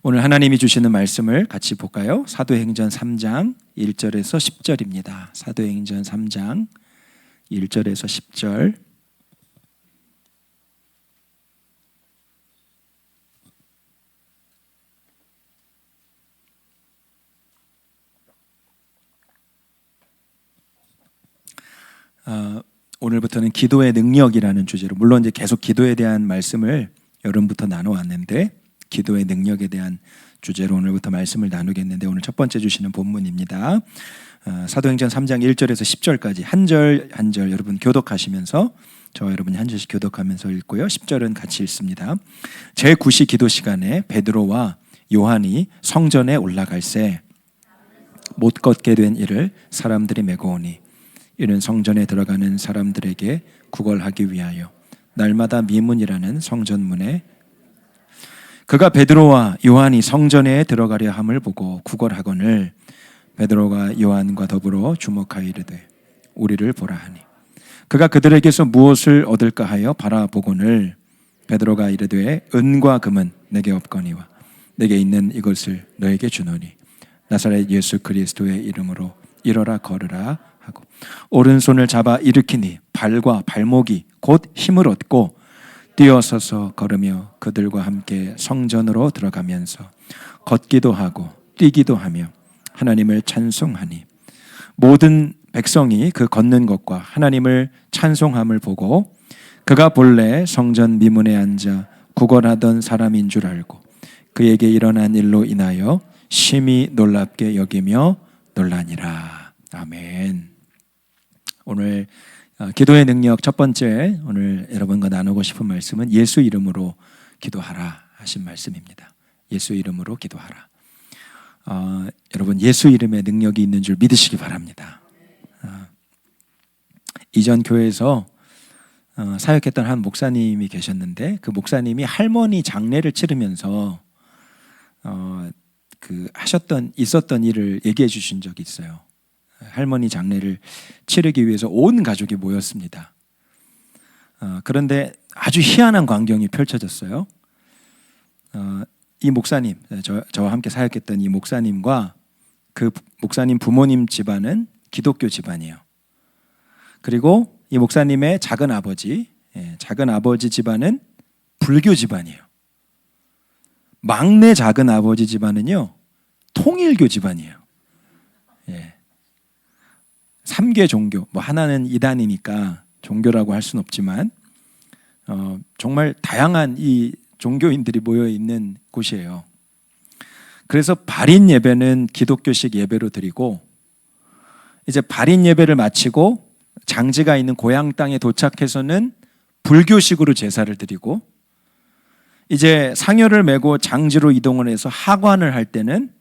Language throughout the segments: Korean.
오늘 하나님이 주시는 말씀을 같이 볼까요? 사도행전 3장 1절에서 10절입니다. 사도행전 3장 1절에서 10절. 오늘부터는 기도의 능력이라는 주제로, 물론 이제 계속 기도에 대한 말씀을 여름부터 나눠왔는데 기도의 능력에 대한 주제로 오늘부터 말씀을 나누겠는데, 오늘 첫 번째 주시는 본문입니다. 사도행전 3장 1절에서 10절까지 한 절 한 절 여러분 교독하시면서, 저와 여러분이 한 절씩 교독하면서 읽고요, 10절은 같이 읽습니다. 제9시 기도 시간에 베드로와 요한이 성전에 올라갈새 못 걷게 된 이를 사람들이 메고 오니, 이는 성전에 들어가는 사람들에게 구걸하기 위하여 날마다 미문이라는 성전문에, 그가 베드로와 요한이 성전에 들어가려 함을 보고 구걸하거늘 베드로가 요한과 더불어 주목하여 이르되 우리를 보라 하니, 그가 그들에게서 무엇을 얻을까 하여 바라보거늘 베드로가 이르되 은과 금은 내게 없거니와 내게 있는 이것을 너에게 주노니 나사렛 예수 그리스도의 이름으로 일어라 걸으라 하고, 오른손을 잡아 일으키니 발과 발목이 곧 힘을 얻고 뛰어서서 걸으며 그들과 함께 성전으로 들어가면서 걷기도 하고 뛰기도 하며 하나님을 찬송하니, 모든 백성이 그 걷는 것과 하나님을 찬송함을 보고 그가 본래 성전 미문에 앉아 구걸하던 사람인 줄 알고 그에게 일어난 일로 인하여 심히 놀랍게 여기며 놀라니라. 아멘. 오늘 기도의 능력 첫 번째, 오늘 여러분과 나누고 싶은 말씀은 예수 이름으로 기도하라 하신 말씀입니다. 예수 이름으로 기도하라. 여러분, 예수 이름에 능력이 있는 줄 믿으시기 바랍니다. 이전 교회에서 사역했던 한 목사님이 계셨는데, 그 목사님이 할머니 장례를 치르면서 있었던 일을 얘기해 주신 적이 있어요. 할머니 장례를 치르기 위해서 온 가족이 모였습니다. 그런데 아주 희한한 광경이 펼쳐졌어요. 이 목사님, 저와 함께 사역했던 이 목사님과 그 목사님 부모님 집안은 기독교 집안이에요. 그리고 이 목사님의 작은 아버지 집안은 불교 집안이에요. 막내 작은 아버지 집안은요, 통일교 집안이에요. 3개 종교, 하나는 이단이니까 종교라고 할 수는 없지만 정말 다양한 이 종교인들이 모여 있는 곳이에요. 그래서 발인 예배는 기독교식 예배로 드리고, 이제 발인 예배를 마치고 장지가 있는 고향 땅에 도착해서는 불교식으로 제사를 드리고, 이제 상여를 메고 장지로 이동을 해서 하관을 할 때는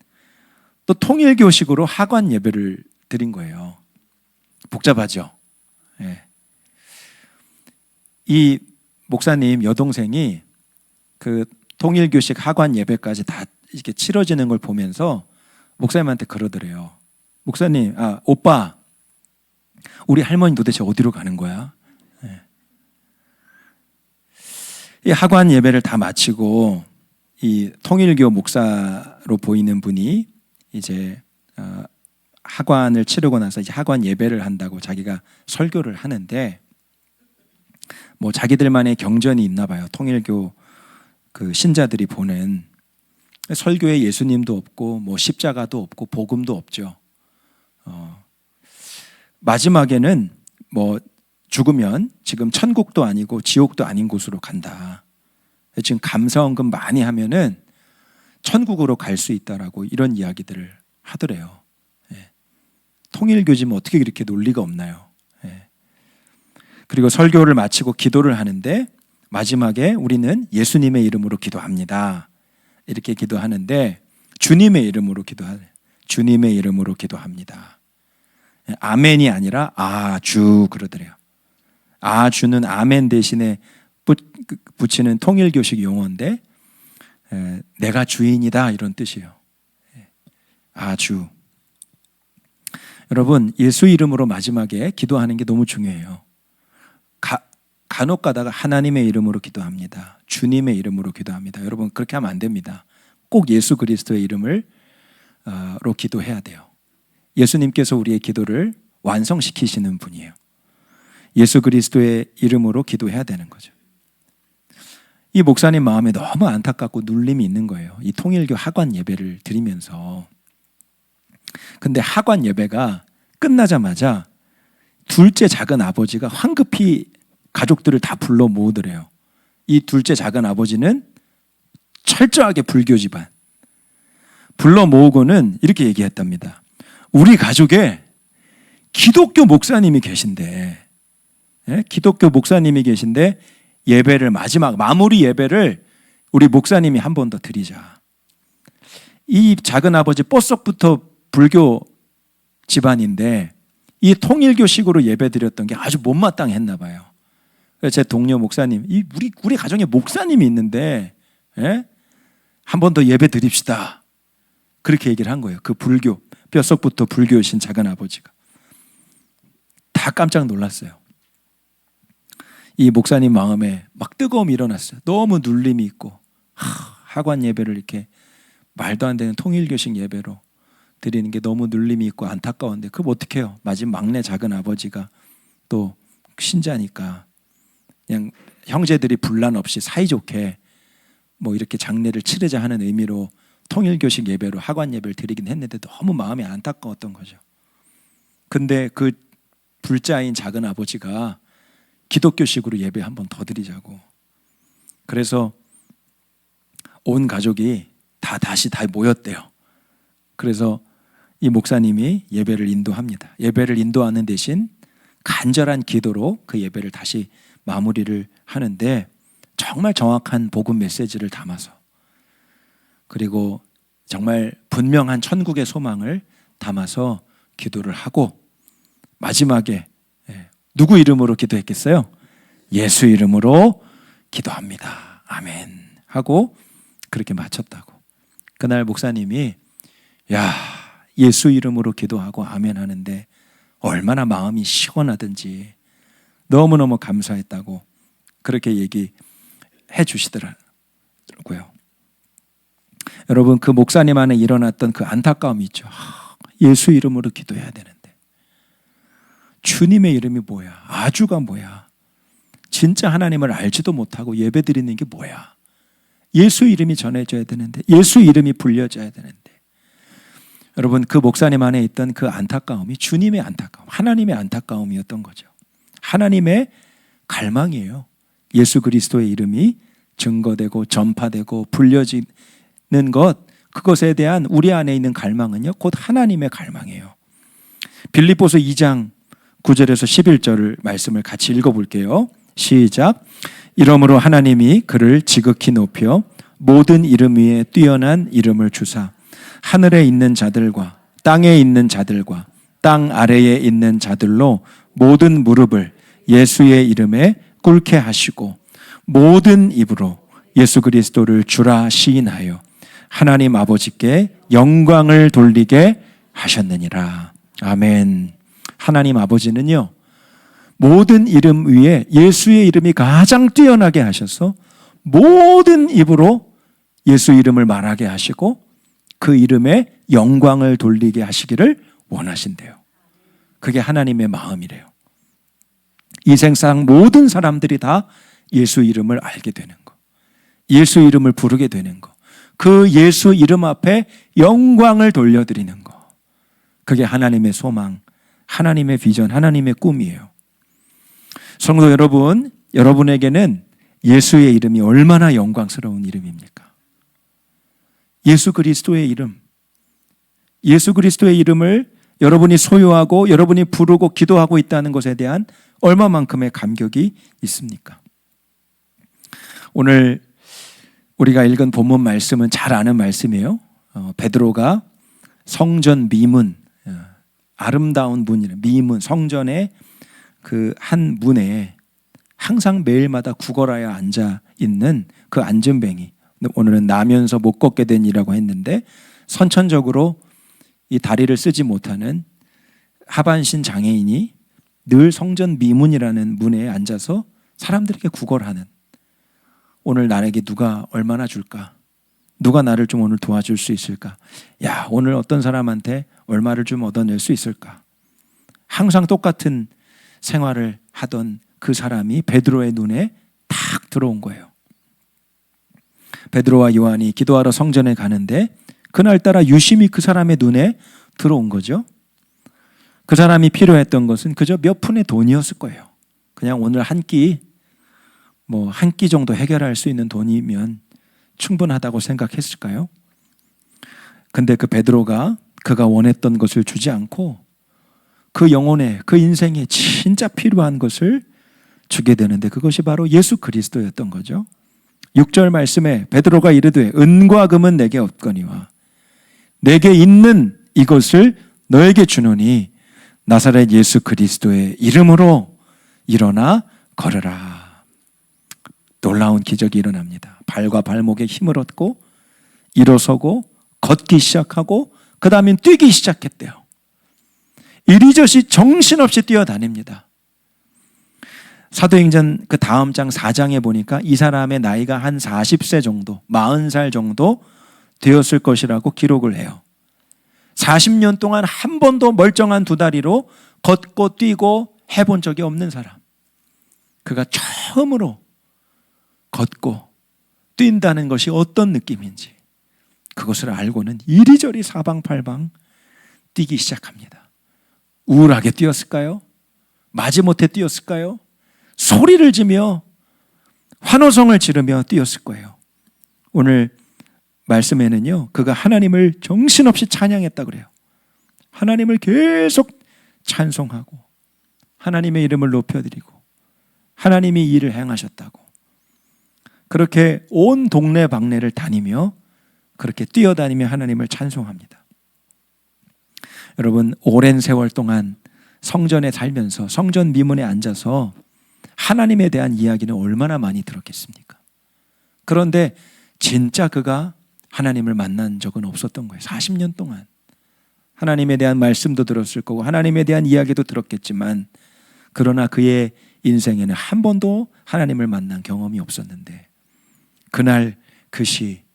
또 통일교식으로 하관 예배를 드린 거예요. 복잡하죠. 이 목사님 여동생이 그 통일교식 하관 예배까지 다 이렇게 치러지는 걸 보면서 목사님한테 그러더래요. 목사님, 오빠, 우리 할머니 도대체 어디로 가는 거야? 이 하관 예배를 다 마치고 이 통일교 목사로 보이는 분이 이제 하관을 치르고 나서 이제 하관 예배를 한다고 자기가 설교를 하는데, 자기들만의 경전이 있나 봐요. 통일교 그 신자들이 보는 설교에 예수님도 없고 십자가도 없고 복음도 없죠. 마지막에는 죽으면 지금 천국도 아니고 지옥도 아닌 곳으로 간다. 지금 감사원금 많이 하면은 천국으로 갈 수 있다라고 이런 이야기들을 하더래요. 통일교지면 어떻게 그렇게 논리가 없나요? 그리고 설교를 마치고 기도를 하는데 마지막에 우리는 예수님의 이름으로 기도합니다. 이렇게 기도하는데 주님의 이름으로 주님의 이름으로 기도합니다. 아멘이 아니라 아주 그러더래요. 아주는 아멘 대신에 붙이는 통일교식 용어인데 내가 주인이다 이런 뜻이에요. 아주. 여러분, 예수 이름으로 마지막에 기도하는 게 너무 중요해요. 간혹 가다가 하나님의 이름으로 기도합니다. 주님의 이름으로 기도합니다. 여러분, 그렇게 하면 안 됩니다. 꼭 예수 그리스도의 이름으로 기도해야 돼요. 예수님께서 우리의 기도를 완성시키시는 분이에요. 예수 그리스도의 이름으로 기도해야 되는 거죠. 이 목사님 마음에 너무 안타깝고 눌림이 있는 거예요. 이 통일교 하관 예배를 드리면서. 근데 하관 예배가 끝나자마자 둘째 작은 아버지가 황급히 가족들을 다 불러 모으더래요. 이 둘째 작은 아버지는 철저하게 불교 집안. 불러 모으고는 이렇게 얘기했답니다. 우리 가족에 기독교 목사님이 계신데, 기독교 목사님이 계신데 예배를 마무리 예배를 우리 목사님이 한 번 더 드리자. 이 작은 아버지 뽀석부터 불교 집안인데 이 통일교식으로 예배 드렸던 게 아주 못마땅했나 봐요. 그래서 제 동료 목사님, 우리 가정에 목사님이 있는데 한 번 더 예배 드립시다. 그렇게 얘기를 한 거예요. 그 불교, 뼛속부터 불교이신 작은 아버지가. 다 깜짝 놀랐어요. 이 목사님 마음에 막 뜨거움이 일어났어요. 너무 눌림이 있고 하관 예배를 이렇게 말도 안 되는 통일교식 예배로 드리는 게 너무 눌림이 있고 안타까운데 그럼 어떻게 해요? 마지막 막내 작은 아버지가 또 신자니까 그냥 형제들이 분란 없이 사이좋게 뭐 이렇게 장례를 치르자 하는 의미로 통일교식 예배로 하관 예배를 드리긴 했는데 너무 마음이 안타까웠던 거죠. 근데 그 불자인 작은 아버지가 기독교식으로 예배 한 번 더 드리자고. 그래서 온 가족이 다시 모였대요. 그래서 이 목사님이 예배를 인도합니다. 예배를 인도하는 대신 간절한 기도로 그 예배를 다시 마무리를 하는데 정말 정확한 복음 메시지를 담아서 그리고 정말 분명한 천국의 소망을 담아서 기도를 하고 마지막에 누구 이름으로 기도했겠어요? 예수 이름으로 기도합니다. 아멘 하고 그렇게 마쳤다고. 그날 목사님이 예수 이름으로 기도하고 아멘 하는데 얼마나 마음이 시원하든지 너무너무 감사했다고 그렇게 얘기해 주시더라고요. 여러분, 그 목사님 안에 일어났던 그 안타까움이 있죠. 예수 이름으로 기도해야 되는데 주님의 이름이 뭐야? 아주가 뭐야? 진짜 하나님을 알지도 못하고 예배드리는 게 뭐야? 예수 이름이 전해져야 되는데, 예수 이름이 불려져야 되는데. 여러분, 그 목사님 안에 있던 그 안타까움이 주님의 안타까움, 하나님의 안타까움이었던 거죠. 하나님의 갈망이에요. 예수 그리스도의 이름이 증거되고 전파되고 불려지는 것, 그것에 대한 우리 안에 있는 갈망은요, 곧 하나님의 갈망이에요. 빌립보서 2장 9절에서 11절 말씀을 같이 읽어볼게요. 시작. 이러므로 하나님이 그를 지극히 높여 모든 이름 위에 뛰어난 이름을 주사 하늘에 있는 자들과 땅에 있는 자들과 땅 아래에 있는 자들로 모든 무릎을 예수의 이름에 꿇게 하시고 모든 입으로 예수 그리스도를 주라 시인하여 하나님 아버지께 영광을 돌리게 하셨느니라. 아멘. 하나님 아버지는요, 모든 이름 위에 예수의 이름이 가장 뛰어나게 하셔서 모든 입으로 예수 이름을 말하게 하시고 그 이름에 영광을 돌리게 하시기를 원하신대요. 그게 하나님의 마음이래요. 이 세상 모든 사람들이 다 예수 이름을 알게 되는 거, 예수 이름을 부르게 되는 거, 그 예수 이름 앞에 영광을 돌려드리는 거, 그게 하나님의 소망, 하나님의 비전, 하나님의 꿈이에요. 성도 여러분, 여러분에게는 예수의 이름이 얼마나 영광스러운 이름입니까? 예수 그리스도의 이름, 예수 그리스도의 이름을 여러분이 소유하고 여러분이 부르고 기도하고 있다는 것에 대한 얼마만큼의 감격이 있습니까? 오늘 우리가 읽은 본문 말씀은 잘 아는 말씀이에요. 베드로가 성전 미문, 아름다운 문이래, 미문, 성전의 그 한 문에 항상 매일마다 구걸하여 앉아 있는 그 앉은뱅이, 오늘은 나면서 못 걷게 된 이라고 했는데 선천적으로 이 다리를 쓰지 못하는 하반신 장애인이 늘 성전 미문이라는 문에 앉아서 사람들에게 구걸하는, 오늘 나에게 누가 얼마나 줄까? 누가 나를 좀 오늘 도와줄 수 있을까? 야, 오늘 어떤 사람한테 얼마를 좀 얻어낼 수 있을까? 항상 똑같은 생활을 하던 그 사람이 베드로의 눈에 탁 들어온 거예요. 베드로와 요한이 기도하러 성전에 가는데 그날따라 유심히 그 사람의 눈에 들어온 거죠. 그 사람이 필요했던 것은 그저 몇 푼의 돈이었을 거예요. 그냥 오늘 한 끼 정도 해결할 수 있는 돈이면 충분하다고 생각했을까요? 근데 그 베드로가 그가 원했던 것을 주지 않고 그 영혼에, 그 인생에 진짜 필요한 것을 주게 되는데 그것이 바로 예수 그리스도였던 거죠. 6절 말씀에 베드로가 이르되 은과 금은 내게 없거니와 내게 있는 이것을 너에게 주노니 나사렛 예수 그리스도의 이름으로 일어나 걸으라. 놀라운 기적이 일어납니다. 발과 발목에 힘을 얻고 일어서고 걷기 시작하고 그 다음엔 뛰기 시작했대요. 이리저리 정신없이 뛰어다닙니다. 사도행전 그 다음 장 4장에 보니까 이 사람의 나이가 한 40세 정도, 40살 정도 되었을 것이라고 기록을 해요. 40년 동안 한 번도 멀쩡한 두 다리로 걷고 뛰고 해본 적이 없는 사람. 그가 처음으로 걷고 뛴다는 것이 어떤 느낌인지 그것을 알고는 이리저리 사방팔방 뛰기 시작합니다. 우울하게 뛰었을까요? 마지못해 뛰었을까요? 소리를 지며 환호성을 지르며 뛰었을 거예요. 오늘 말씀에는요, 그가 하나님을 정신없이 찬양했다 그래요. 하나님을 계속 찬송하고 하나님의 이름을 높여드리고 하나님이 이 일을 행하셨다고 그렇게 온 동네 방네를 다니며 그렇게 뛰어다니며 하나님을 찬송합니다. 여러분, 오랜 세월 동안 성전에 살면서 성전 미문에 앉아서 하나님에 대한 이야기는 얼마나 많이 들었겠습니까? 그런데 진짜 그가 하나님을 만난 적은 없었던 거예요. 40년 동안 하나님에 대한 말씀도 들었을 거고 하나님에 대한 이야기도 들었겠지만 그러나 그의 인생에는 한 번도 하나님을 만난 경험이 없었는데 그날 그 시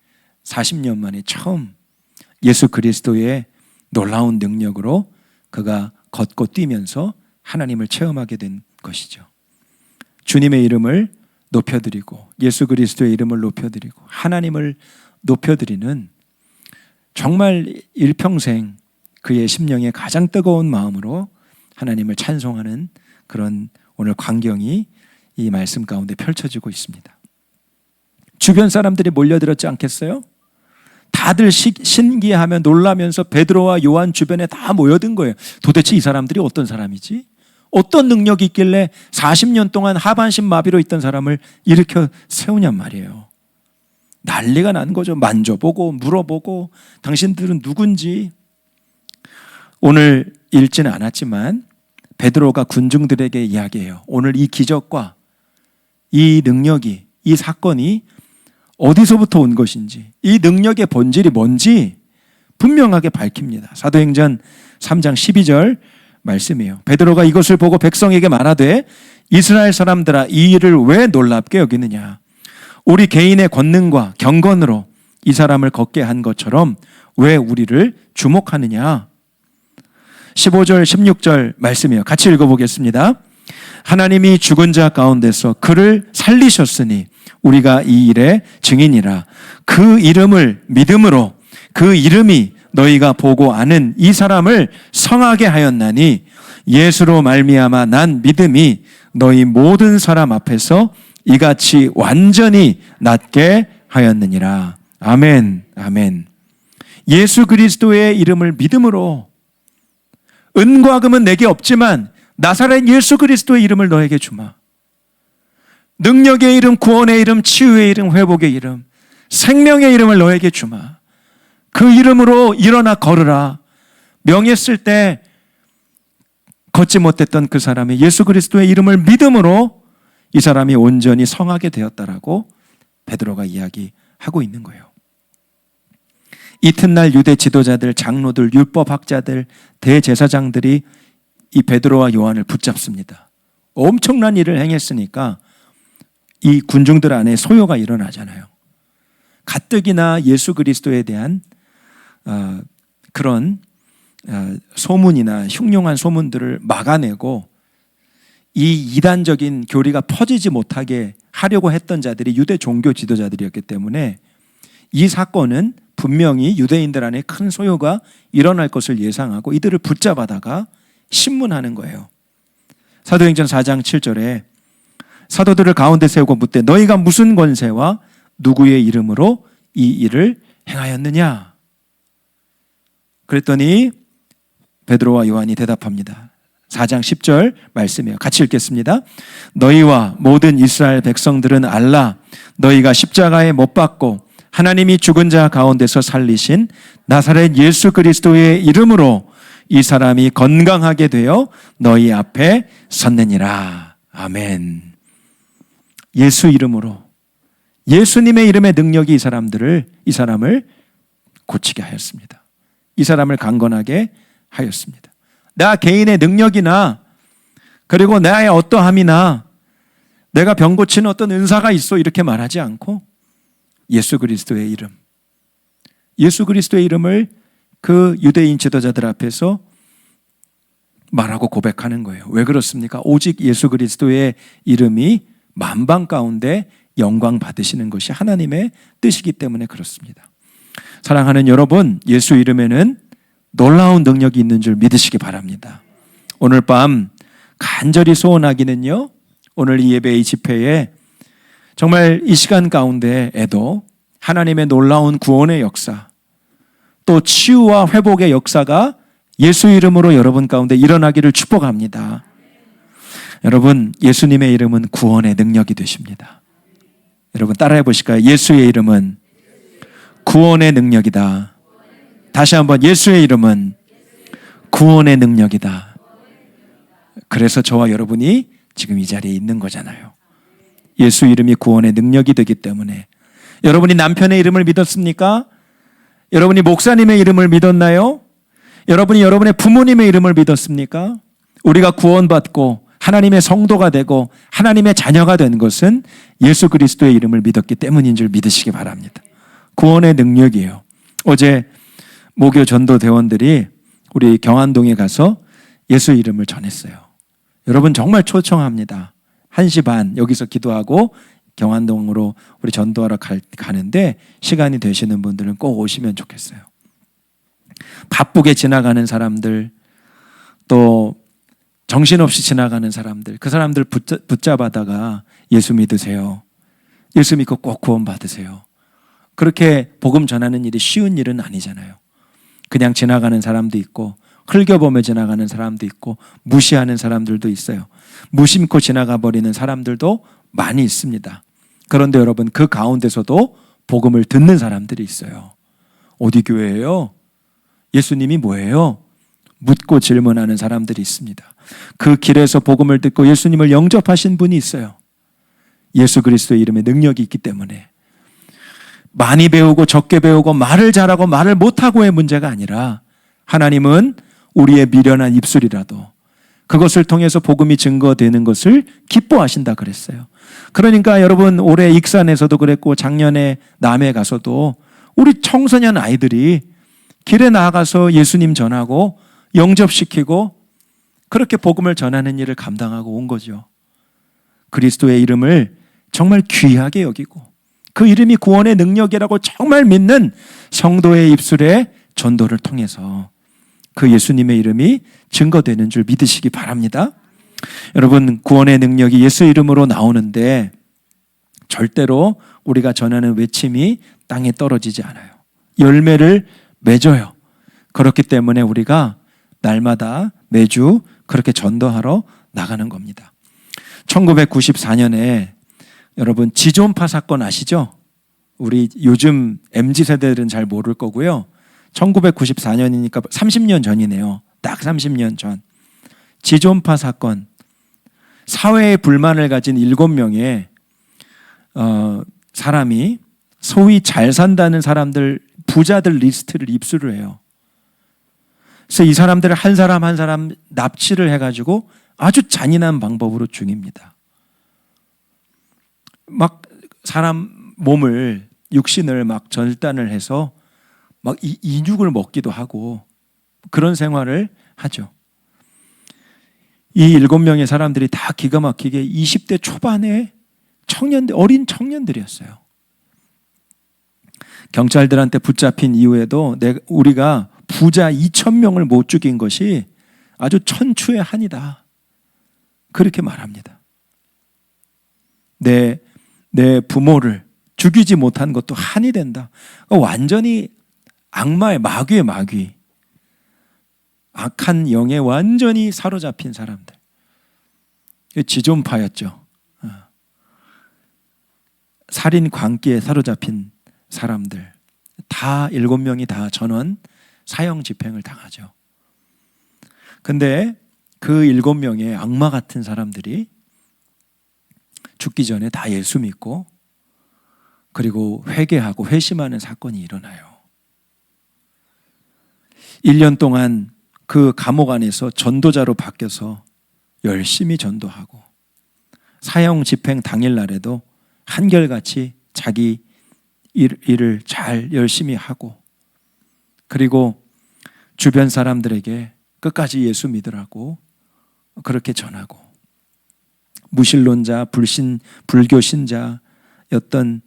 40년 만에 처음 예수 그리스도의 놀라운 능력으로 그가 걷고 뛰면서 하나님을 체험하게 된 것이죠. 주님의 이름을 높여드리고 예수 그리스도의 이름을 높여드리고 하나님을 높여드리는 정말 일평생 그의 심령에 가장 뜨거운 마음으로 하나님을 찬송하는 그런 오늘 광경이 이 말씀 가운데 펼쳐지고 있습니다. 주변 사람들이 몰려들었지 않겠어요? 다들 신기하며 놀라면서 베드로와 요한 주변에 다 모여든 거예요. 도대체 이 사람들이 어떤 사람이지? 어떤 능력이 있길래 40년 동안 하반신 마비로 있던 사람을 일으켜 세우냔 말이에요. 난리가 난 거죠. 만져보고 물어보고 당신들은 누군지. 오늘 읽지는 않았지만 베드로가 군중들에게 이야기해요. 오늘 이 기적과 이 능력이, 이 사건이 어디서부터 온 것인지, 이 능력의 본질이 뭔지 분명하게 밝힙니다. 사도행전 3장 12절 말씀이에요. 베드로가 이것을 보고 백성에게 말하되 이스라엘 사람들아 이 일을 왜 놀랍게 여기느냐? 우리 개인의 권능과 경건으로 이 사람을 걷게 한 것처럼 왜 우리를 주목하느냐? 15절 16절 말씀이에요. 같이 읽어보겠습니다. 하나님이 죽은 자 가운데서 그를 살리셨으니 우리가 이 일의 증인이라. 그 이름을 믿음으로 그 이름이 너희가 보고 아는 이 사람을 성하게 하였나니 예수로 말미암아 난 믿음이 너희 모든 사람 앞에서 이같이 완전히 낫게 하였느니라. 아멘, 아멘. 예수 그리스도의 이름을 믿음으로 은과 금은 내게 없지만 나사렛 예수 그리스도의 이름을 너에게 주마. 능력의 이름, 구원의 이름, 치유의 이름, 회복의 이름, 생명의 이름을 너에게 주마. 그 이름으로 일어나 걸으라. 명했을 때 걷지 못했던 그 사람이 예수 그리스도의 이름을 믿음으로 이 사람이 온전히 성하게 되었다라고 베드로가 이야기하고 있는 거예요. 이튿날 유대 지도자들, 장로들, 율법학자들, 대제사장들이 이 베드로와 요한을 붙잡습니다. 엄청난 일을 행했으니까 이 군중들 안에 소요가 일어나잖아요. 가뜩이나 예수 그리스도에 대한 그런 소문이나 흉흉한 소문들을 막아내고 이 이단적인 교리가 퍼지지 못하게 하려고 했던 자들이 유대 종교 지도자들이었기 때문에 이 사건은 분명히 유대인들 안에 큰 소요가 일어날 것을 예상하고 이들을 붙잡아다가 신문하는 거예요. 사도행전 4장 7절에 사도들을 가운데 세우고 묻되 너희가 무슨 권세와 누구의 이름으로 이 일을 행하였느냐? 그랬더니 베드로와 요한이 대답합니다. 4장 10절 말씀이에요. 같이 읽겠습니다. 너희와 모든 이스라엘 백성들은 알라. 너희가 십자가에 못 박고 하나님이 죽은 자 가운데서 살리신 나사렛 예수 그리스도의 이름으로 이 사람이 건강하게 되어 너희 앞에 섰느니라. 아멘. 예수 이름으로, 예수님의 이름의 능력이 이 사람을 고치게 하였습니다. 이 사람을 강건하게 하였습니다. 나 개인의 능력이나 그리고 나의 어떠함이나 내가 병 고치는 어떤 은사가 있어 이렇게 말하지 않고 예수 그리스도의 이름, 예수 그리스도의 이름을 그 유대인 지도자들 앞에서 말하고 고백하는 거예요. 왜 그렇습니까? 오직 예수 그리스도의 이름이 만방 가운데 영광 받으시는 것이 하나님의 뜻이기 때문에 그렇습니다. 사랑하는 여러분, 예수 이름에는 놀라운 능력이 있는 줄 믿으시기 바랍니다. 오늘 밤 간절히 소원하기는요, 오늘 이 예배 이 집회에 정말 이 시간 가운데에도 하나님의 놀라운 구원의 역사, 또 치유와 회복의 역사가 예수 이름으로 여러분 가운데 일어나기를 축복합니다. 여러분, 예수님의 이름은 구원의 능력이 되십니다. 여러분 따라해 보실까요? 예수의 이름은 구원의 능력이다. 다시 한번, 예수의 이름은 구원의 능력이다. 그래서 저와 여러분이 지금 이 자리에 있는 거잖아요. 예수 이름이 구원의 능력이 되기 때문에. 여러분이 남편의 이름을 믿었습니까? 여러분이 목사님의 이름을 믿었나요? 여러분이 여러분의 부모님의 이름을 믿었습니까? 우리가 구원받고 하나님의 성도가 되고 하나님의 자녀가 된 것은 예수 그리스도의 이름을 믿었기 때문인 줄 믿으시기 바랍니다. 구원의 능력이에요. 어제 모교 전도 대원들이 우리 경안동에 가서 예수 이름을 전했어요. 여러분 정말 초청합니다. 1시 반 여기서 기도하고 경안동으로 우리 전도하러 가는데 시간이 되시는 분들은 꼭 오시면 좋겠어요. 바쁘게 지나가는 사람들, 또 정신없이 지나가는 사람들, 그 사람들 붙잡아다가 예수 믿으세요. 예수 믿고 꼭 구원 받으세요. 그렇게 복음 전하는 일이 쉬운 일은 아니잖아요. 그냥 지나가는 사람도 있고 흘겨보며 지나가는 사람도 있고 무시하는 사람들도 있어요. 무심코 지나가 버리는 사람들도 많이 있습니다. 그런데 여러분, 그 가운데서도 복음을 듣는 사람들이 있어요. 어디 교회예요? 예수님이 뭐예요? 묻고 질문하는 사람들이 있습니다. 그 길에서 복음을 듣고 예수님을 영접하신 분이 있어요. 예수 그리스도의 이름에 능력이 있기 때문에. 많이 배우고 적게 배우고 말을 잘하고 말을 못하고의 문제가 아니라 하나님은 우리의 미련한 입술이라도 그것을 통해서 복음이 증거되는 것을 기뻐하신다 그랬어요. 그러니까 여러분, 올해 익산에서도 그랬고 작년에 남해 가서도 우리 청소년 아이들이 길에 나가서 예수님 전하고 영접시키고 그렇게 복음을 전하는 일을 감당하고 온 거죠. 그리스도의 이름을 정말 귀하게 여기고 그 이름이 구원의 능력이라고 정말 믿는 성도의 입술의 전도를 통해서 그 예수님의 이름이 증거되는 줄 믿으시기 바랍니다. 여러분, 구원의 능력이 예수 이름으로 나오는데 절대로 우리가 전하는 외침이 땅에 떨어지지 않아요. 열매를 맺어요. 그렇기 때문에 우리가 날마다 매주 그렇게 전도하러 나가는 겁니다. 1994년에 여러분 지존파 사건 아시죠? 우리 요즘 MZ세대들은 잘 모를 거고요. 1994년이니까 30년 전이네요. 딱 30년 전. 지존파 사건. 사회의 불만을 가진 7명의 사람이 소위 잘 산다는 사람들, 부자들 리스트를 입수를 해요. 그래서 이 사람들을 한 사람 한 사람 납치를 해가지고 아주 잔인한 방법으로 죽입니다. 막 사람 몸을 육신을 막 절단을 해서 막 인육을 먹기도 하고 그런 생활을 하죠. 이 7명의 사람들이 다 기가 막히게 20대 초반의 어린 청년들이었어요. 경찰들한테 붙잡힌 이후에도 우리가 부자 2,000명을 못 죽인 것이 아주 천추의 한이다. 그렇게 말합니다. 내 부모를 죽이지 못한 것도 한이 된다. 완전히 악마의 마귀의 마귀. 악한 영에 완전히 사로잡힌 사람들. 지존파였죠. 살인 광기에 사로잡힌 사람들. 다 7명이 다 전원 사형 집행을 당하죠. 근데 그 7명의 악마 같은 사람들이 죽기 전에 다 예수 믿고 그리고 회개하고 회심하는 사건이 일어나요. 1년 동안 그 감옥 안에서 전도자로 바뀌어서 열심히 전도하고 사형 집행 당일날에도 한결같이 자기 일을 잘 열심히 하고 그리고 주변 사람들에게 끝까지 예수 믿으라고 그렇게 전하고 무신론자, 불교 신자였던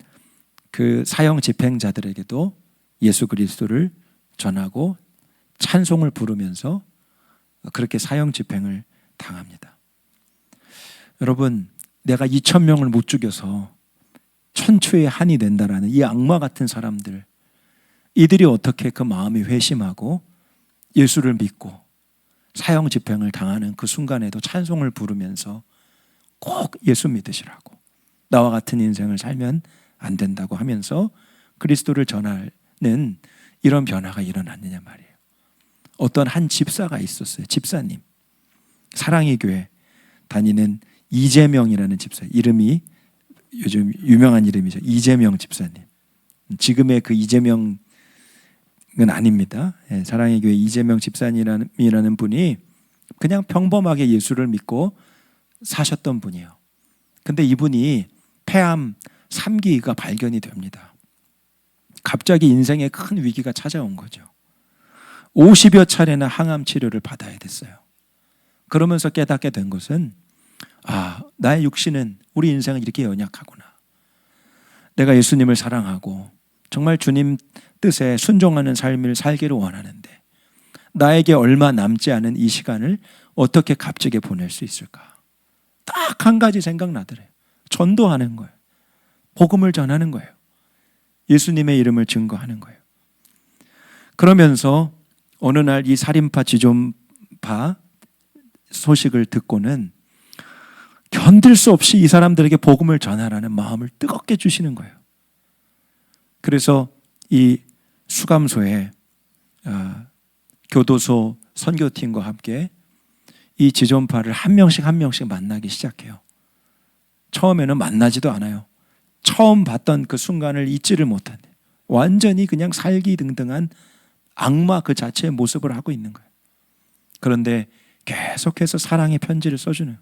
그 사형 집행자들에게도 예수 그리스도를 전하고 찬송을 부르면서 그렇게 사형 집행을 당합니다. 여러분, 내가 2,000명을 못 죽여서 천추의 한이 된다라는 이 악마 같은 사람들, 이들이 어떻게 그 마음이 회심하고 예수를 믿고 사형 집행을 당하는 그 순간에도 찬송을 부르면서 꼭 예수 믿으시라고, 나와 같은 인생을 살면 안 된다고 하면서 그리스도를 전하는 이런 변화가 일어났느냐 말이에요. 어떤 한 집사가 있었어요. 집사님. 사랑의 교회 다니는 이재명이라는 집사. 이름이 요즘 유명한 이름이죠. 이재명 집사님. 지금의 그 이재명은 아닙니다. 사랑의 교회 이재명 집사님이라는 분이 그냥 평범하게 예수를 믿고 사셨던 분이에요. 근데 이분이 폐암 3기가 발견이 됩니다. 갑자기 인생에 큰 위기가 찾아온 거죠. 50여 차례나 항암 치료를 받아야 됐어요. 그러면서 깨닫게 된 것은 나의 육신은, 우리 인생은 이렇게 연약하구나. 내가 예수님을 사랑하고 정말 주님 뜻에 순종하는 삶을 살기를 원하는데 나에게 얼마 남지 않은 이 시간을 어떻게 값지게 보낼 수 있을까? 딱 한 가지 생각나더래요. 전도하는 거예요. 복음을 전하는 거예요. 예수님의 이름을 증거하는 거예요. 그러면서 어느 날 이 살인파 지존파 소식을 듣고는 견딜 수 없이 이 사람들에게 복음을 전하라는 마음을 뜨겁게 주시는 거예요. 그래서 이 수감소에 교도소 선교팀과 함께 이 지존파를 한 명씩 만나기 시작해요. 처음에는 만나지도 않아요. 처음 봤던 그 순간을 잊지를 못한대. 완전히 그냥 살기등등한 악마 그 자체의 모습을 하고 있는 거예요. 그런데 계속해서 사랑의 편지를 써주는,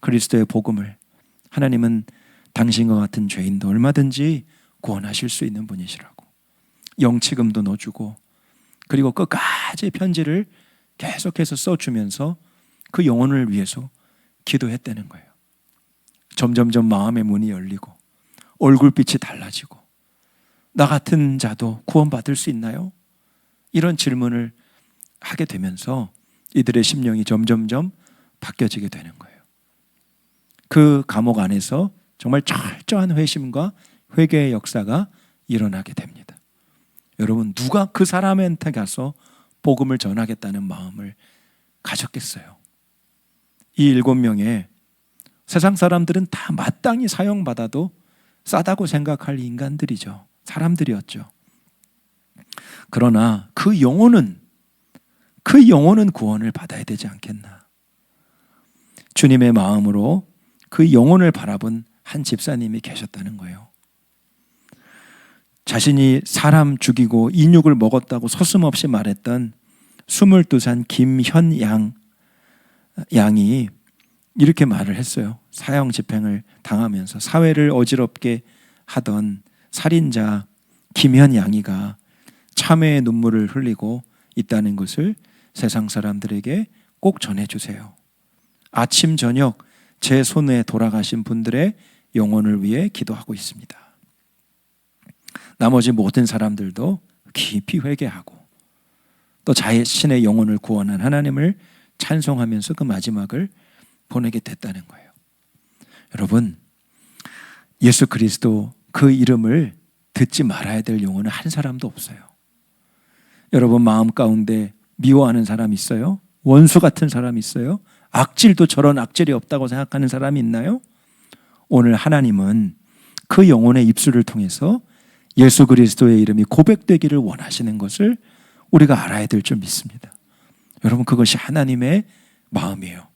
그리스도의 복음을, 하나님은 당신과 같은 죄인도 얼마든지 구원하실 수 있는 분이시라고 영치금도 넣어주고, 그리고 끝까지 편지를 계속해서 써주면서 그 영혼을 위해서 기도했다는 거예요. 점점점 마음의 문이 열리고 얼굴빛이 달라지고, 나 같은 자도 구원받을 수 있나요? 이런 질문을 하게 되면서 이들의 심령이 점점점 바뀌어지게 되는 거예요. 그 감옥 안에서 정말 철저한 회심과 회개의 역사가 일어나게 됩니다. 여러분, 누가 그 사람한테 가서 복음을 전하겠다는 마음을 가졌겠어요? 이 7명의 세상 사람들은 다 마땅히 사형받아도 싸다고 생각할 인간들이죠. 사람들이었죠. 그러나 그 영혼은 구원을 받아야 되지 않겠나. 주님의 마음으로 그 영혼을 바라본 한 집사님이 계셨다는 거예요. 자신이 사람 죽이고 인육을 먹었다고 서슴없이 말했던 22살 김현양 양이 이렇게 말을 했어요. 사형 집행을 당하면서 사회를 어지럽게 하던 살인자 김현 양이가 참회의 눈물을 흘리고 있다는 것을 세상 사람들에게 꼭 전해주세요. 아침 저녁 제 손에 돌아가신 분들의 영혼을 위해 기도하고 있습니다. 나머지 모든 사람들도 깊이 회개하고 또 자신의 영혼을 구원한 하나님을 찬송하면서 그 마지막을 보내게 됐다는 거예요. 여러분, 예수 그리스도 그 이름을 듣지 말아야 될 영혼은 한 사람도 없어요. 여러분 마음 가운데 미워하는 사람 있어요? 원수 같은 사람 있어요? 악질도 저런 악질이 없다고 생각하는 사람이 있나요? 오늘 하나님은 그 영혼의 입술을 통해서 예수 그리스도의 이름이 고백되기를 원하시는 것을 우리가 알아야 될 줄 믿습니다. 여러분 그것이 하나님의 마음이에요.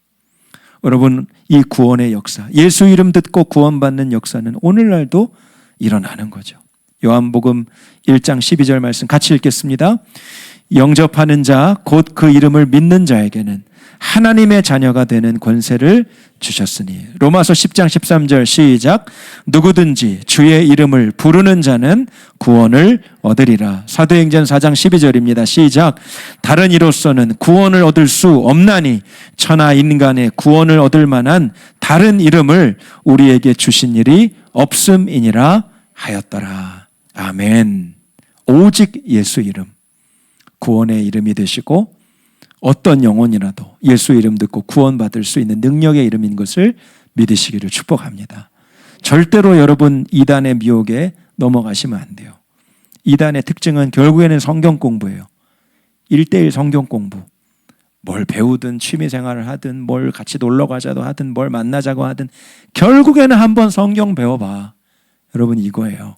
여러분 이 구원의 역사, 예수 이름 듣고 구원받는 역사는 오늘날도 일어나는 거죠. 요한복음 1장 12절 말씀 같이 읽겠습니다. 영접하는 자 곧 그 이름을 믿는 자에게는 하나님의 자녀가 되는 권세를 주셨으니. 로마서 10장 13절 시작. 누구든지 주의 이름을 부르는 자는 구원을 얻으리라. 사도행전 4장 12절입니다. 시작. 다른 이로서는 구원을 얻을 수 없나니 천하 인간의 구원을 얻을 만한 다른 이름을 우리에게 주신 일이 없음이니라 하였더라. 아멘. 오직 예수 이름, 구원의 이름이 되시고 어떤 영혼이라도 예수 이름 듣고 구원받을 수 있는 능력의 이름인 것을 믿으시기를 축복합니다. 절대로 여러분 이단의 미혹에 넘어가시면 안 돼요. 이단의 특징은 결국에는 성경 공부예요. 1:1 성경 공부. 뭘 배우든 취미생활을 하든 뭘 같이 놀러 가자도 하든 뭘 만나자고 하든 결국에는 한번 성경 배워봐. 여러분 이거예요.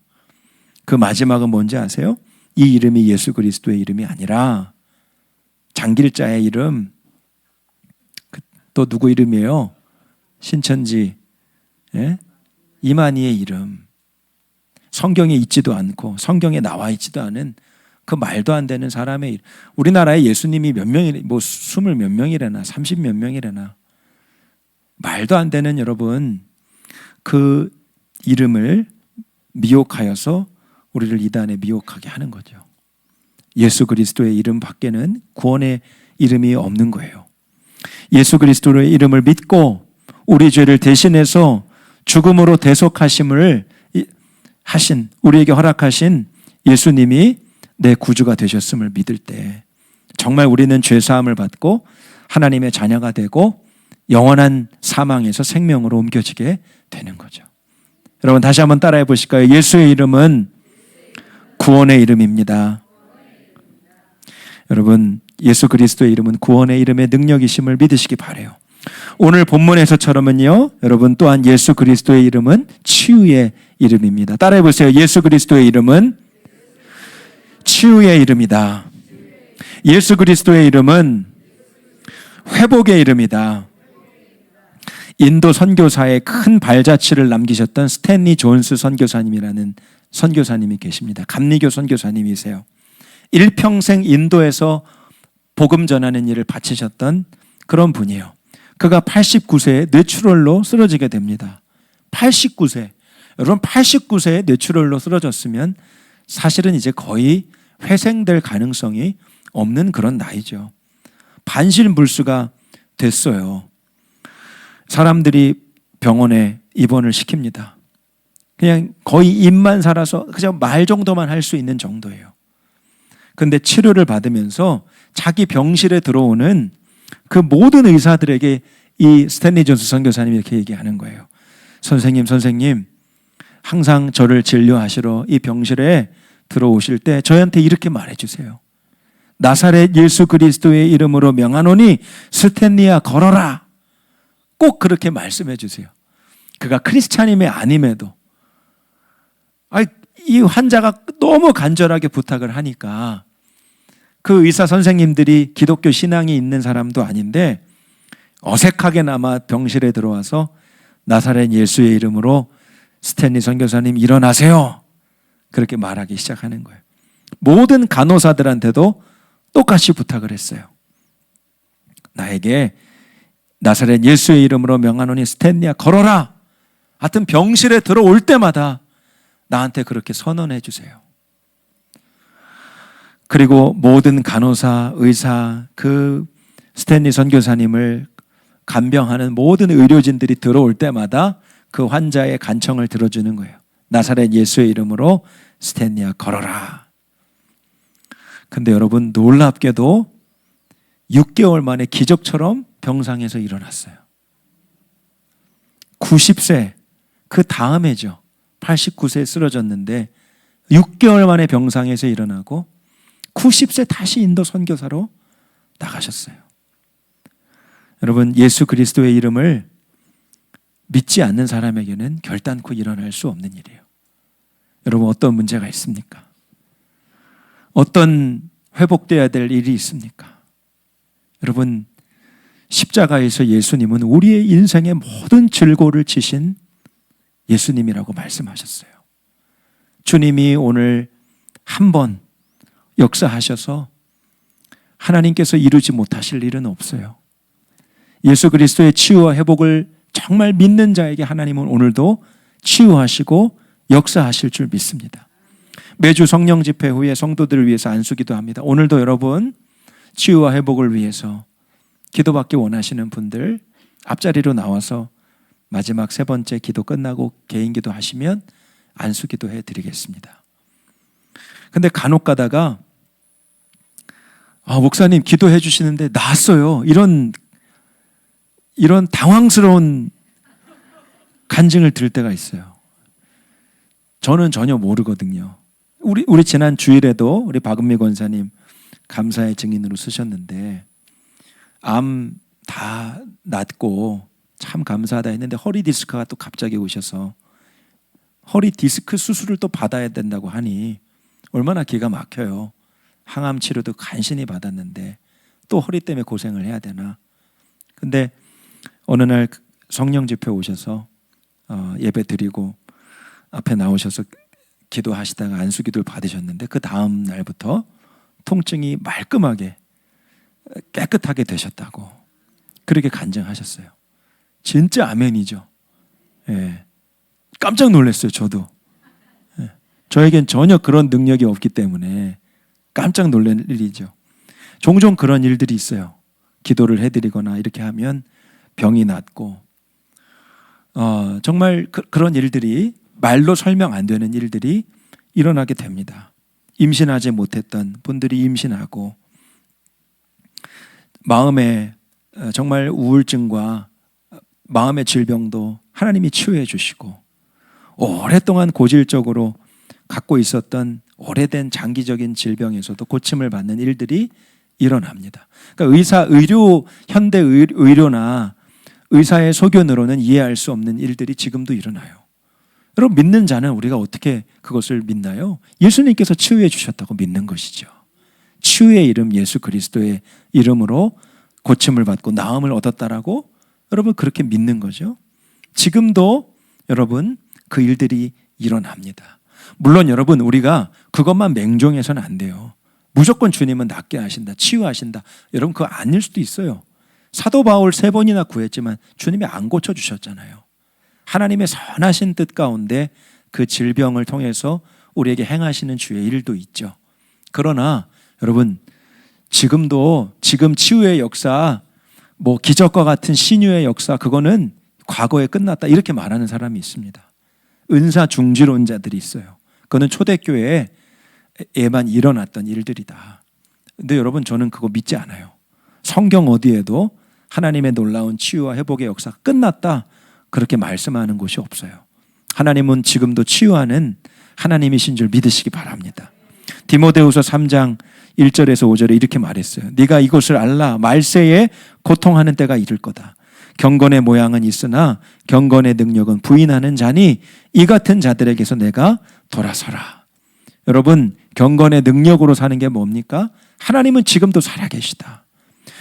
그 마지막은 뭔지 아세요? 이 이름이 예수 그리스도의 이름이 아니라 장길자의 이름, 또 누구 이름이에요? 신천지, 예? 이만희의 이름. 성경에 있지도 않고 성경에 나와 있지도 않은 그 말도 안 되는 사람의 이름. 우리나라에 예수님이 몇 명이, 뭐 20 몇 명이래나 30 몇 명이래나 말도 안 되는 여러분 그 이름을 미혹하여서 우리를 이단에 미혹하게 하는 거죠. 예수 그리스도의 이름 밖에는 구원의 이름이 없는 거예요. 예수 그리스도의 이름을 믿고 우리 죄를 대신해서 죽음으로 대속하심을 하신, 우리에게 허락하신 예수님이 내 구주가 되셨음을 믿을 때 정말 우리는 죄사함을 받고 하나님의 자녀가 되고 영원한 사망에서 생명으로 옮겨지게 되는 거죠. 여러분 다시 한번 따라해 보실까요? 예수의 이름은 구원의 이름입니다. 여러분 예수 그리스도의 이름은 구원의 이름의 능력이심을 믿으시기 바라요. 오늘 본문에서처럼은요, 여러분 또한 예수 그리스도의 이름은 치유의 이름입니다. 따라해 보세요. 예수 그리스도의 이름은 치유의 이름이다. 예수 그리스도의 이름은 회복의 이름이다. 인도 선교사에 큰 발자취를 남기셨던 스탠리 존스 선교사님이라는 선교사님이 계십니다. 감리교 선교사님이세요. 일평생 인도에서 복음 전하는 일을 바치셨던 그런 분이에요. 그가 89세에 뇌출혈로 쓰러지게 됩니다. 89세. 여러분 89세에 뇌출혈로 쓰러졌으면 사실은 이제 거의 회생될 가능성이 없는 그런 나이죠. 반실물수가 됐어요. 사람들이 병원에 입원을 시킵니다. 그냥 거의 입만 살아서 그냥 말 정도만 할 수 있는 정도예요. 근데 치료를 받으면서 자기 병실에 들어오는 그 모든 의사들에게 이 스탠리 존스 선교사님이 이렇게 얘기하는 거예요. 선생님, 항상 저를 진료하시러 이 병실에 들어오실 때 저한테 이렇게 말해주세요. 나사렛 예수 그리스도의 이름으로 명하노니 스탠리야 걸어라. 꼭 그렇게 말씀해 주세요. 그가 크리스찬임이 아님에도 이 환자가 너무 간절하게 부탁을 하니까 그 의사 선생님들이 기독교 신앙이 있는 사람도 아닌데 어색하게나마 병실에 들어와서 나사렛 예수의 이름으로 스탠리 선교사님 일어나세요. 그렇게 말하기 시작하는 거예요. 모든 간호사들한테도 똑같이 부탁을 했어요. 나에게 나사렛 예수의 이름으로 명하노니 스탠리야 걸어라. 하여튼 병실에 들어올 때마다 나한테 그렇게 선언해 주세요. 그리고 모든 간호사, 의사, 그 스탠리 선교사님을 간병하는 모든 의료진들이 들어올 때마다 그 환자의 간청을 들어주는 거예요. 나사렛 예수의 이름으로 스탠리야 걸어라. 근데 여러분, 놀랍게도 6개월 만에 기적처럼 병상에서 일어났어요. 90세, 그 다음에죠. 89세에 쓰러졌는데 6개월 만에 병상에서 일어나고 90세 다시 인도 선교사로 나가셨어요. 여러분, 예수 그리스도의 이름을 믿지 않는 사람에게는 결단코 일어날 수 없는 일이에요. 여러분, 어떤 문제가 있습니까? 어떤 회복되어야 될 일이 있습니까? 여러분, 십자가에서 예수님은 우리의 인생의 모든 질고를 지신 예수님이라고 말씀하셨어요. 주님이 오늘 한번 역사하셔서 하나님께서 이루지 못하실 일은 없어요. 예수 그리스도의 치유와 회복을 정말 믿는 자에게 하나님은 오늘도 치유하시고 역사하실 줄 믿습니다. 매주 성령 집회 후에 성도들을 위해서 안수기도 합니다. 오늘도 여러분 치유와 회복을 위해서 기도받기 원하시는 분들 앞자리로 나와서 마지막 3번째 기도 끝나고 개인 기도 하시면 안수기도 해드리겠습니다. 근데 간혹 가다가 목사님 기도해 주시는데 나았어요. 이런 당황스러운 간증을 들을 때가 있어요. 저는 전혀 모르거든요. 우리 지난 주일에도 우리 박은미 권사님 감사의 증인으로 쓰셨는데 암 다 낫고 참 감사하다 했는데 허리 디스크가 또 갑자기 오셔서 허리 디스크 수술을 또 받아야 된다고 하니 얼마나 기가 막혀요. 항암 치료도 간신히 받았는데 또 허리 때문에 고생을 해야 되나. 근데 어느 날 성령 집회 오셔서 예배 드리고 앞에 나오셔서 기도하시다가 안수기도를 받으셨는데 그 다음 날부터 통증이 말끔하게 깨끗하게 되셨다고 그렇게 간증하셨어요. 진짜 아멘이죠. 예. 깜짝 놀랐어요. 저도. 예. 저에겐 전혀 그런 능력이 없기 때문에 깜짝 놀란 일이죠. 종종 그런 일들이 있어요. 기도를 해드리거나 이렇게 하면 병이 낫고 정말 그런 일들이 말로 설명 안 되는 일들이 일어나게 됩니다. 임신하지 못했던 분들이 임신하고 마음에 정말 우울증과 마음의 질병도 하나님이 치유해 주시고 오랫동안 고질적으로 갖고 있었던 오래된 장기적인 질병에서도 고침을 받는 일들이 일어납니다. 그러니까 현대 의료나 의사의 소견으로는 이해할 수 없는 일들이 지금도 일어나요. 여러분, 믿는 자는 우리가 어떻게 그것을 믿나요? 예수님께서 치유해 주셨다고 믿는 것이죠. 치유의 이름 예수 그리스도의 이름으로 고침을 받고 나음을 얻었다라고 여러분 그렇게 믿는 거죠. 지금도 여러분 그 일들이 일어납니다. 물론 여러분 우리가 그것만 맹종해서는 안 돼요. 무조건 주님은 낫게 하신다, 치유하신다. 여러분 그거 아닐 수도 있어요. 사도 바울 3번이나 구했지만 주님이 안 고쳐주셨잖아요. 하나님의 선하신 뜻 가운데 그 질병을 통해서 우리에게 행하시는 주의 일도 있죠. 그러나 여러분 지금 치유의 역사, 기적과 같은 신유의 역사, 그거는 과거에 끝났다 이렇게 말하는 사람이 있습니다. 은사 중지론자들이 있어요. 그거는 초대교회에만 일어났던 일들이다. 근데 여러분 저는 그거 믿지 않아요. 성경 어디에도 하나님의 놀라운 치유와 회복의 역사가 끝났다 그렇게 말씀하는 곳이 없어요. 하나님은 지금도 치유하는 하나님이신 줄 믿으시기 바랍니다. 디모데후서 3장 1절에서 5절에 이렇게 말했어요. 네가 이것을 알라. 말세에 고통하는 때가 이를 거다. 경건의 모양은 있으나 경건의 능력은 부인하는 자니 이 같은 자들에게서 내가 돌아서라. 여러분 경건의 능력으로 사는 게 뭡니까? 하나님은 지금도 살아계시다.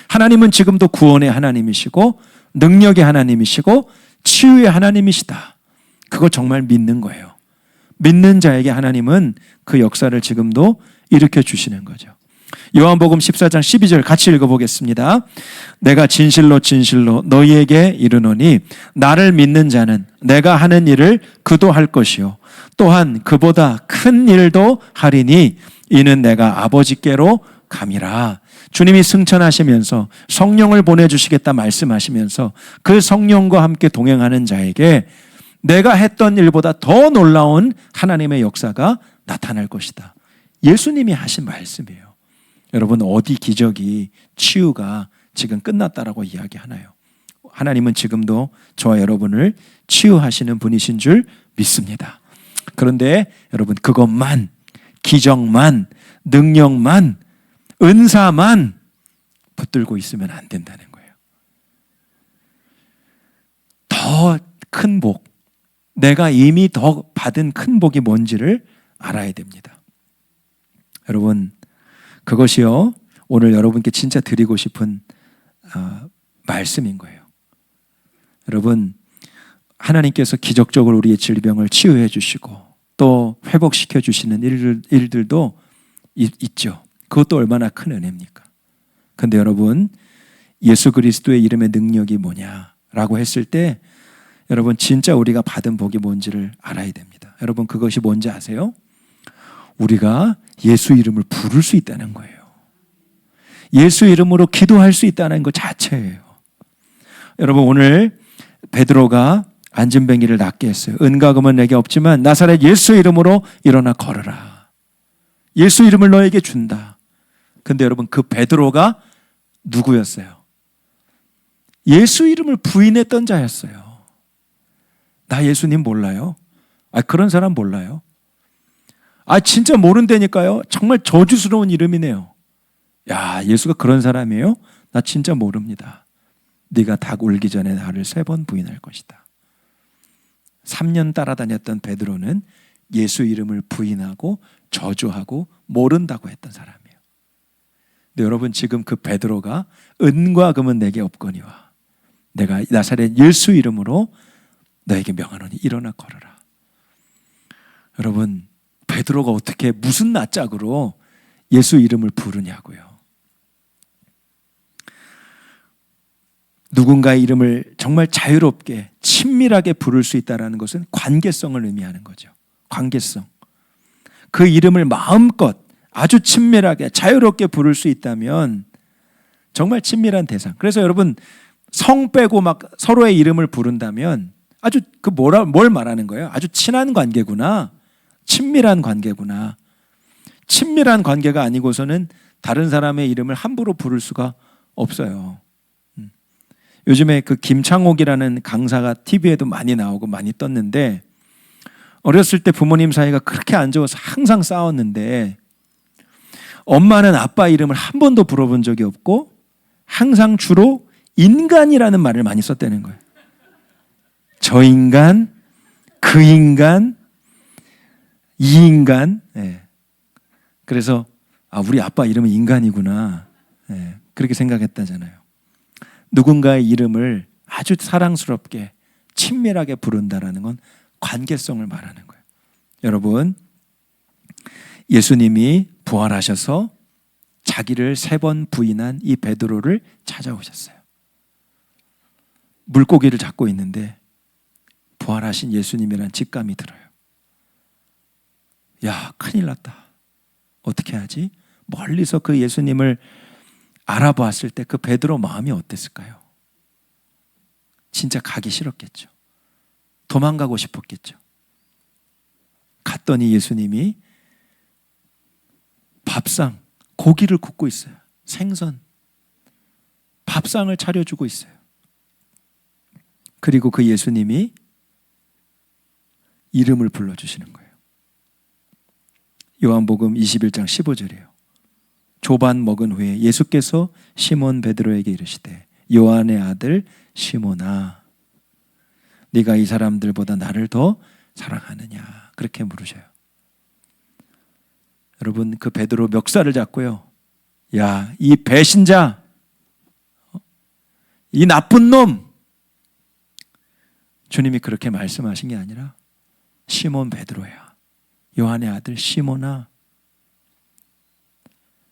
하나님은 지금도 구원의 하나님이시고 능력의 하나님이시고 치유의 하나님이시다. 그거 정말 믿는 거예요. 믿는 자에게 하나님은 그 역사를 지금도 일으켜 주시는 거죠. 요한복음 14장 12절 같이 읽어보겠습니다. 내가 진실로 진실로 너희에게 이르노니 나를 믿는 자는 내가 하는 일을 그도 할 것이요 또한 그보다 큰 일도 하리니 이는 내가 아버지께로 감이라. 주님이 승천하시면서 성령을 보내주시겠다 말씀하시면서 그 성령과 함께 동행하는 자에게 내가 했던 일보다 더 놀라운 하나님의 역사가 나타날 것이다. 예수님이 하신 말씀이에요. 여러분, 어디 기적이, 치유가 지금 끝났다라고 이야기하나요? 하나님은 지금도 저와 여러분을 치유하시는 분이신 줄 믿습니다. 그런데 여러분, 그것만, 기적만, 능력만, 은사만 붙들고 있으면 안 된다는 거예요. 더 큰 복, 내가 이미 더 받은 큰 복이 뭔지를 알아야 됩니다. 여러분, 그것이요, 오늘 여러분께 진짜 드리고 싶은 말씀인 거예요. 여러분, 하나님께서 기적적으로 우리의 질병을 치유해 주시고 또 회복시켜 주시는 일들도 있죠. 그것도 얼마나 큰 은혜입니까? 근데 여러분, 예수 그리스도의 이름의 능력이 뭐냐라고 했을 때 여러분, 진짜 우리가 받은 복이 뭔지를 알아야 됩니다. 여러분, 그것이 뭔지 아세요? 우리가 예수 이름을 부를 수 있다는 거예요. 예수 이름으로 기도할 수 있다는 것 자체예요. 여러분, 오늘 베드로가 안진뱅이를 낫게 했어요. 은과 금은 내게 없지만 나사렛 예수 이름으로 일어나 걸으라. 예수 이름을 너에게 준다. 근데 여러분, 그 베드로가 누구였어요? 예수 이름을 부인했던 자였어요. 나 예수님 몰라요? 그런 사람 몰라요? 진짜 모른다니까요? 정말 저주스러운 이름이네요. 야, 예수가 그런 사람이에요? 나 진짜 모릅니다. 네가 닭 울기 전에 나를 3번 부인할 것이다. 3년 따라다녔던 베드로는 예수 이름을 부인하고 저주하고 모른다고 했던 사람이에요. 근데 여러분, 지금 그 베드로가 은과 금은 내게 없거니와 내가 나사렛 예수 이름으로 너에게 명하노니 일어나 걸어라. 여러분, 베드로가 어떻게 무슨 낯짝으로 예수 이름을 부르냐고요. 누군가의 이름을 정말 자유롭게 친밀하게 부를 수 있다는 것은 관계성을 의미하는 거죠. 관계성. 그 이름을 마음껏 아주 친밀하게 자유롭게 부를 수 있다면 정말 친밀한 대상. 그래서 여러분, 성 빼고 막 서로의 이름을 부른다면 아주 뭘 말하는 거예요? 아주 친한 관계구나. 친밀한 관계구나. 친밀한 관계가 아니고서는 다른 사람의 이름을 함부로 부를 수가 없어요. 요즘에 그 김창옥이라는 강사가 TV에도 많이 나오고 많이 떴는데, 어렸을 때 부모님 사이가 그렇게 안 좋아서 항상 싸웠는데 엄마는 아빠 이름을 한 번도 불러본 적이 없고 항상 주로 인간이라는 말을 많이 썼다는 거예요. 저 인간, 그 인간, 이 인간. 그래서 우리 아빠 이름은 인간이구나. 그렇게 생각했다잖아요. 누군가의 이름을 아주 사랑스럽게 친밀하게 부른다는 건 관계성을 말하는 거예요. 여러분, 예수님이 부활하셔서 자기를 3번 부인한 이 베드로를 찾아오셨어요. 물고기를 잡고 있는데 부활하신 예수님이란 직감이 들어요. 야, 큰일 났다. 어떻게 하지? 멀리서 그 예수님을 알아보았을 때 그 베드로 마음이 어땠을까요? 진짜 가기 싫었겠죠. 도망가고 싶었겠죠. 갔더니 예수님이 밥상, 고기를 굽고 있어요. 생선, 밥상을 차려주고 있어요. 그리고 그 예수님이 이름을 불러주시는 거예요. 요한복음 21장 15절이에요. 조반 먹은 후에 예수께서 시몬 베드로에게 이르시되 요한의 아들 시몬아, 네가 이 사람들보다 나를 더 사랑하느냐, 그렇게 물으셔요. 여러분, 그 베드로 멱살을 잡고요, 야, 이 배신자, 이 나쁜 놈, 주님이 그렇게 말씀하신 게 아니라 시몬 베드로야, 요한의 아들 시몬아,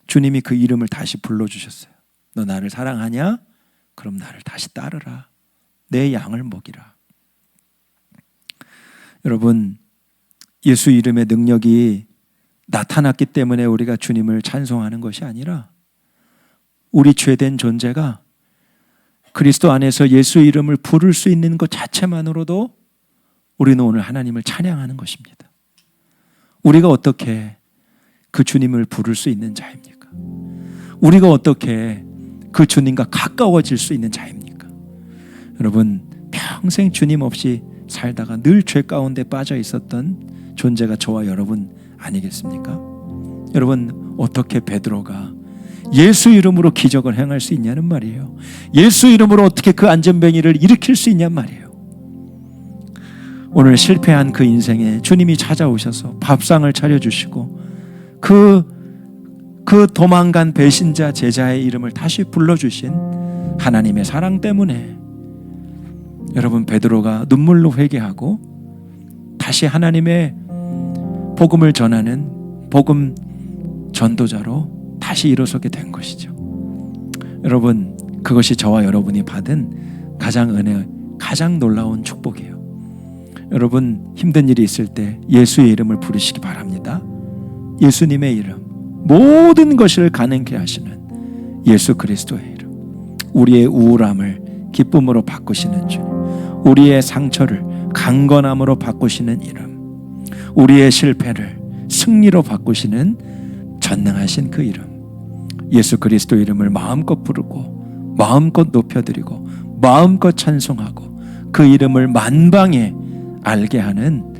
주님이 그 이름을 다시 불러주셨어요. 너 나를 사랑하냐? 그럼 나를 다시 따르라. 내 양을 먹이라. 여러분, 예수 이름의 능력이 나타났기 때문에 우리가 주님을 찬송하는 것이 아니라 우리 죄된 존재가 그리스도 안에서 예수 이름을 부를 수 있는 것 자체만으로도 우리는 오늘 하나님을 찬양하는 것입니다. 우리가 어떻게 그 주님을 부를 수 있는 자입니까? 우리가 어떻게 그 주님과 가까워질 수 있는 자입니까? 여러분, 평생 주님 없이 살다가 늘 죄 가운데 빠져 있었던 존재가 저와 여러분 아니겠습니까? 여러분, 어떻게 베드로가 예수 이름으로 기적을 행할 수 있냐는 말이에요. 예수 이름으로 어떻게 그 안전뱅이를 일으킬 수 있냔 말이에요. 오늘 실패한 그 인생에 주님이 찾아오셔서 밥상을 차려주시고 그 도망간 배신자 제자의 이름을 다시 불러주신 하나님의 사랑 때문에 여러분, 베드로가 눈물로 회개하고 다시 하나님의 복음을 전하는 복음 전도자로 다시 일어서게 된 것이죠. 여러분, 그것이 저와 여러분이 받은 가장 놀라운 축복이에요. 여러분, 힘든 일이 있을 때 예수의 이름을 부르시기 바랍니다. 예수님의 이름, 모든 것을 가능케 하시는 예수 그리스도의 이름, 우리의 우울함을 기쁨으로 바꾸시는 주, 우리의 상처를 강건함으로 바꾸시는 이름, 우리의 실패를 승리로 바꾸시는 전능하신 그 이름, 예수 그리스도 이름을 마음껏 부르고 마음껏 높여드리고 마음껏 찬송하고 그 이름을 만방에 알게 하는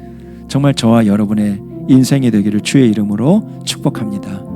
정말 저와 여러분의 인생이 되기를 주의 이름으로 축복합니다.